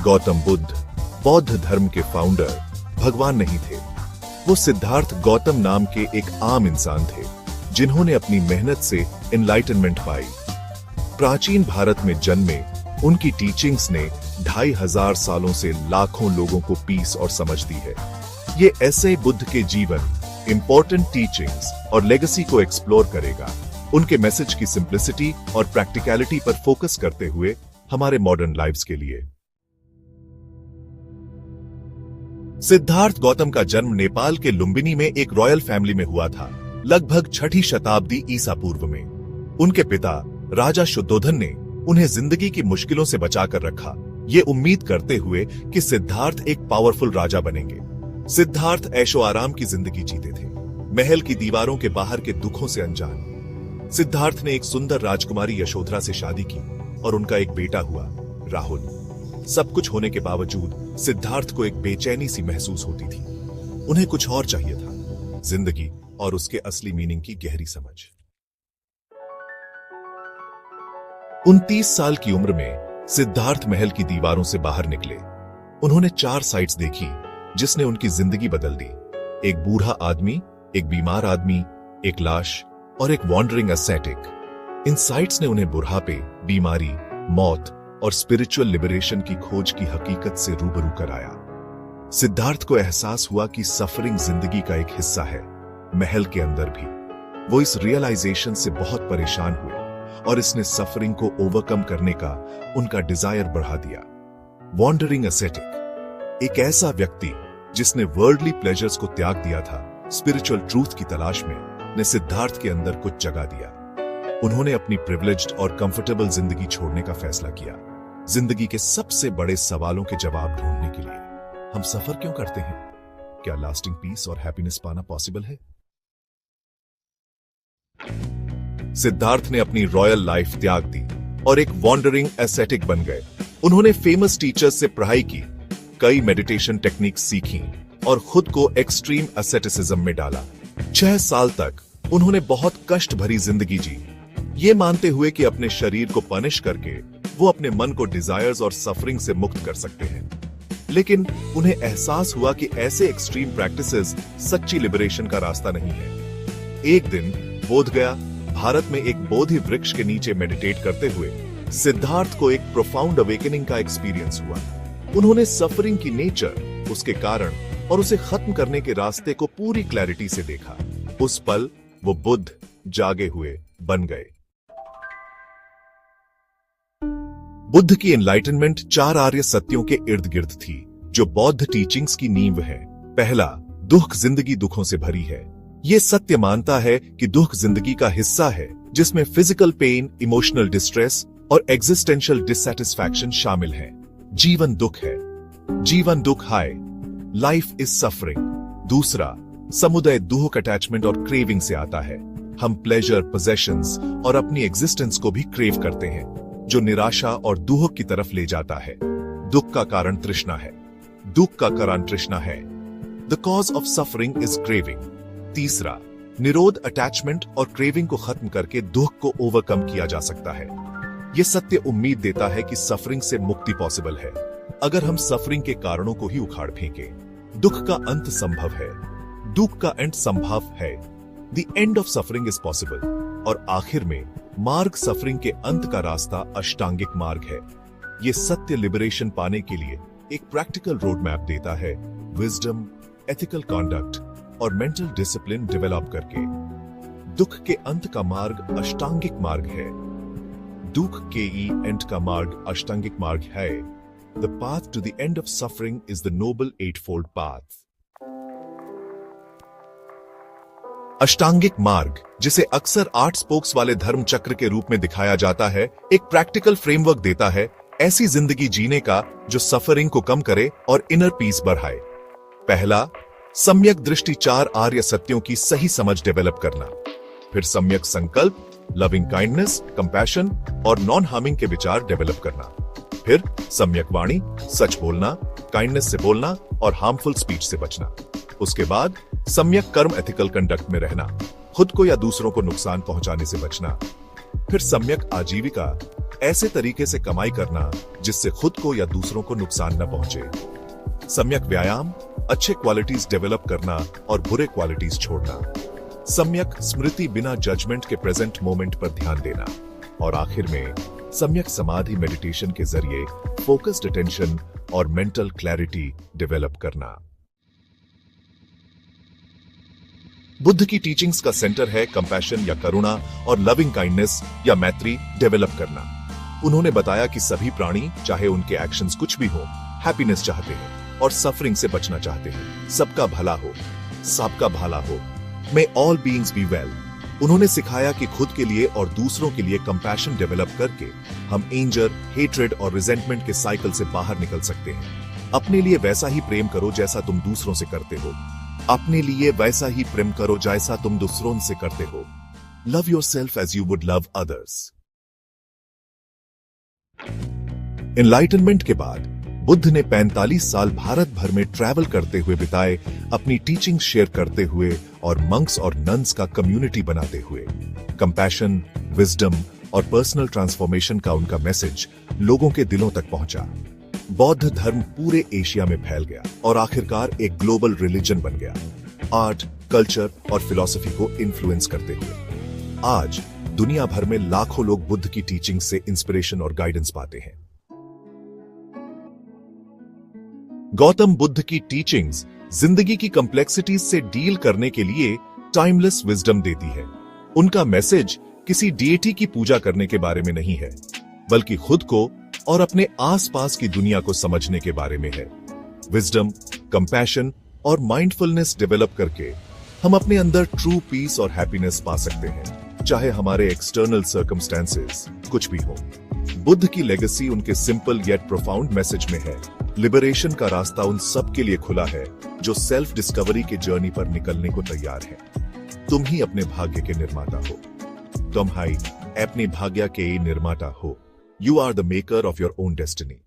गौतम बुद्ध बौद्ध धर्म के फाउंडर भगवान नहीं थे। वो सिद्धार्थ गौतम नाम के एक आम इंसान थे जिन्होंने अपनी मेहनत से एनलाइटनमेंट पाई। प्राचीन भारत में जन्मे उनकी टीचिंग्स ने 2500 सालों से लाखों लोगों को पीस और समझ दी है। ये ऐसे बुद्ध के जीवन, इंपॉर्टेंट टीचिंग्स और लेगेसी को एक्सप्लोर करेगा, उनके मैसेज की सिंप्लिसिटी और प्रैक्टिकलिटी पर फोकस करते हुए हमारे मॉडर्न लाइव्स के लिए। सिद्धार्थ गौतम का जन्म नेपाल के लुम्बिनी में एक रॉयल फैमिली में हुआ था, लगभग 6ठी शताब्दी ईसा पूर्व में। उनके पिता राजा शुद्धोधन ने उन्हें जिंदगी की मुश्किलों से बचाकर रखा, ये उम्मीद करते हुए कि सिद्धार्थ एक पावरफुल राजा बनेंगे। सिद्धार्थ ऐशो आराम की जिंदगी जीते थे, महल की दीवारों के बाहर के दुखों से अनजान। सिद्धार्थ ने एक सुंदर राजकुमारी यशोधरा से शादी की और उनका एक बेटा हुआ, राहुल। सब कुछ होने के बावजूद सिद्धार्थ को एक बेचैनी सी महसूस होती थी। उन्हें कुछ और चाहिए था, जिंदगी और उसके असली मीनिंग की गहरी समझ। 29 साल की उम्र में सिद्धार्थ महल की दीवारों से बाहर निकले। उन्होंने 4 साइट्स देखी जिसने उनकी जिंदगी बदल दी। एक बूढ़ा आदमी, एक बीमार आदमी, एक लाश और एक वॉन्डरिंग एसेटिक। इन साइट्स ने उन्हें बुढ़ापे, बीमारी, मौत और स्पिरिचुअल लिबरेशन की खोज की हकीकत से रूबरू कराया। सिद्धार्थ को एहसास हुआ कि सफरिंग जिंदगी का एक हिस्सा है, महल के अंदर भी। वो इस रियलाइजेशन से बहुत परेशान हुए और इसने सफरिंग को ओवरकम करने का उनका डिजायर बढ़ा दिया। वॉन्डरिंग एसेटिक, एक ऐसा व्यक्ति जिसने वर्ल्डली प्लेजर्स को त्याग दिया था, स्पिरिचुअल ट्रूथ की तलाश में, ने सिद्धार्थ के अंदर कुछ जगा दिया। उन्होंने अपनी प्रिविलेज्ड और कंफर्टेबल जिंदगी छोड़ने का फैसला किया, जिंदगी के सबसे बड़े सवालों के जवाब ढूंढने के लिए। हम सफर क्यों करते हैं? क्या लास्टिंग पीस और हैप्पीनेस पाना पॉसिबल है? सिद्धार्थ ने अपनी रॉयल लाइफ त्याग दी और एक वॉन्डरिंग एसेटिक बन गए। उन्होंने फेमस टीचर्स से पढ़ाई की, कई मेडिटेशन टेक्निक्स सीखी और खुद को एक्सट्रीम एसेटिसिज्म में डाला। 6 साल तक उन्होंने बहुत कष्ट भरी जिंदगी जी, ये मानते हुए कि अपने शरीर को पनिश करके वो अपने मन को डिजायर्स और सफरिंग से मुक्त कर सकते हैं। लेकिन उन्हें एहसास हुआ कि ऐसे एक्सट्रीम प्रैक्टिसेस सच्ची लिबरेशन का रास्ता नहीं है। एक दिन बोधगया, भारत में एक बोधि वृक्ष के नीचे मेडिटेट करते हुए सिद्धार्थ को एक प्रोफाउंड अवेकनिंग का एक्सपीरियंस हुआ। उन्होंने सफरिंग की नेचर, उसके कारण और उसे खत्म करने के रास्ते को पूरी क्लैरिटी से देखा। उस पल वो बुद्ध जागे हुए बन गए। बुद्ध की एनलाइटनमेंट 4 आर्य सत्यों के इर्द गिर्द थी, जो बौद्ध टीचिंग्स की नींव है। पहला, दुख जिंदगी दुखों से भरी है। ये सत्य मानता है कि दुख जिंदगी का हिस्सा है, जिसमें फिजिकल पेन, इमोशनल डिस्ट्रेस और एग्जिस्टेंशियल डिससैटिस्फैक्शन शामिल है। जीवन दुख है, जीवन दुख है, लाइफ इज सफरिंग। दूसरा, समुदाय दुख अटैचमेंट और क्रेविंग से आता है। हम प्लेजर, पोजेशंस और अपनी एग्जिस्टेंस को भी क्रेव करते हैं, जो निराशा और दुख की तरफ ले जाता है। दुख का कारण तृष्णा है, दुख का कारण तृष्णा है। The cause of suffering is craving. तीसरा, निरोध अटैचमेंट और क्रेविंग को खत्म करके दुख को ओवरकम किया जा सकता है। यह सत्य उम्मीद देता है कि सफरिंग से मुक्ति पॉसिबल है, अगर हम सफरिंग के कारणों को ही उखाड़ फेंकें। दुख का अंत संभव है, दुख का एंड संभव है। The end of suffering is possible. और आखिर में मार्ग, सफरिंग के अंत का रास्ता अष्टांगिक मार्ग है। यह सत्य लिबरेशन पाने के लिए एक प्रैक्टिकल रोड मैप देता है, विजडम, एथिकल कॉन्डक्ट और मेंटल डिसिप्लिन डेवलप करके। दुख के अंत का मार्ग अष्टांगिक मार्ग है। दुख के एंड का मार्ग अष्टांगिक मार्ग है। The path to the end of suffering is the noble 8-fold path. अष्टांगिक मार्ग, जिसे अक्सर 8 स्पोक्स वाले धर्म चक्र के रूप में दिखाया जाता है, एक प्रैक्टिकल फ्रेमवर्क देता है ऐसी जिंदगी जीने का जो सफरिंग को कम करे और इनर पीस बढ़ाए। पहला, सम्यक दृष्टि, 4 आर्य सत्यों की सही समझ डेवलप करना। फिर सम्यक संकल्प, लविंग काइंडनेस, कंपैशन और नॉन हार्मिंग के विचार डेवलप करना। फिर सम्यक वाणी, सच बोलना, काइंडनेस से बोलना और हार्मफुल स्पीच से बचना। उसके बाद सम्यक कर्म, एथिकल कंडक्ट में रहना, खुद को या दूसरों को नुकसान पहुंचाने से बचना। फिर सम्यक आजीविका, ऐसे तरीके से कमाई करना जिससे खुद को या दूसरों को नुकसान न पहुंचे। सम्यक व्यायाम, अच्छे क्वालिटीज डेवलप करना और बुरे क्वालिटीज छोड़ना। सम्यक स्मृति, बिना जजमेंट के प्रेजेंट मोमेंट पर ध्यान देना। और आखिर में सम्यक समाधि, मेडिटेशन के जरिए फोकस्ड अटेंशन और मेंटल क्लैरिटी डेवलप करना। बुद्ध की टीचिंग्स का सेंटर है कंपैशन या करुणा और लविंग काइंडनेस या मैत्री डेवलप करना। उन्होंने बताया कि सभी प्राणी, चाहे उनके एक्शंस कुछ भी हो, हैप्पीनेस चाहते हैं और सफरिंग से बचना चाहते हैं। सबका भला हो, सबका भला हो। मे ऑल बीइंग्स बी वेल। उन्होंने सिखाया कि खुद के लिए और दूसरों के लिए कंपैशन डेवलप करके हम एंजर, हेट्रेड और रिजेंटमेंट के साइकिल से बाहर निकल सकते हैं। अपने लिए वैसा ही प्रेम करो जैसा तुम दूसरों से करते हो। अपने लिए वैसा ही प्रेम करो जैसा तुम दूसरों से करते हो। Love yourself as you would love others. Enlightenment के बाद बुद्ध ने 45 साल भारत भर में ट्रैवल करते हुए बिताए, अपनी टीचिंग शेयर करते हुए और मंक्स और नन्स का कम्युनिटी बनाते हुए। कंपैशन, विजडम और पर्सनल ट्रांसफॉर्मेशन का उनका मैसेज लोगों के दिलों तक पहुंचा। बौद्ध धर्म पूरे एशिया में फैल गया और आखिरकार एक ग्लोबल रिलीजन बन गया, आर्ट, कल्चर और फिलॉसफी को इन्फ्लुएंस करते हुए। आज दुनिया भर में लाखों लोग बुद्ध की टीचिंग से इंस्पिरेशन और गाइडेंस पाते हैं। गौतम बुद्ध की टीचिंग्स जिंदगी की कॉम्प्लेक्सिटीज से डील करने के लिए टाइमलेस विजडम देती है। उनका मैसेज किसी डीएटी की पूजा करने के बारे में नहीं है, बल्कि खुद को और अपने आसपास की दुनिया को समझने के बारे में है। विजडम, कंपैशन और माइंडफुलनेस डेवलप करके हम अपने अंदर ट्रू पीस और हैप्पीनेस पा सकते हैं, चाहे हमारे एक्सटर्नल सर्कमस्टेंसेस कुछ भी हो। बुद्ध की लेगेसी उनके सिंपल येट प्रोफाउंड मैसेज में है। लिबरेशन का रास्ता उन सब के लिए खुला है जो सेल्फ डिस्कवरी के जर्नी पर निकलने को तैयार है। तुम ही अपने भाग्य के निर्माता हो। तुम ही अपने भाग्य के निर्माता हो। You are the maker of your own destiny.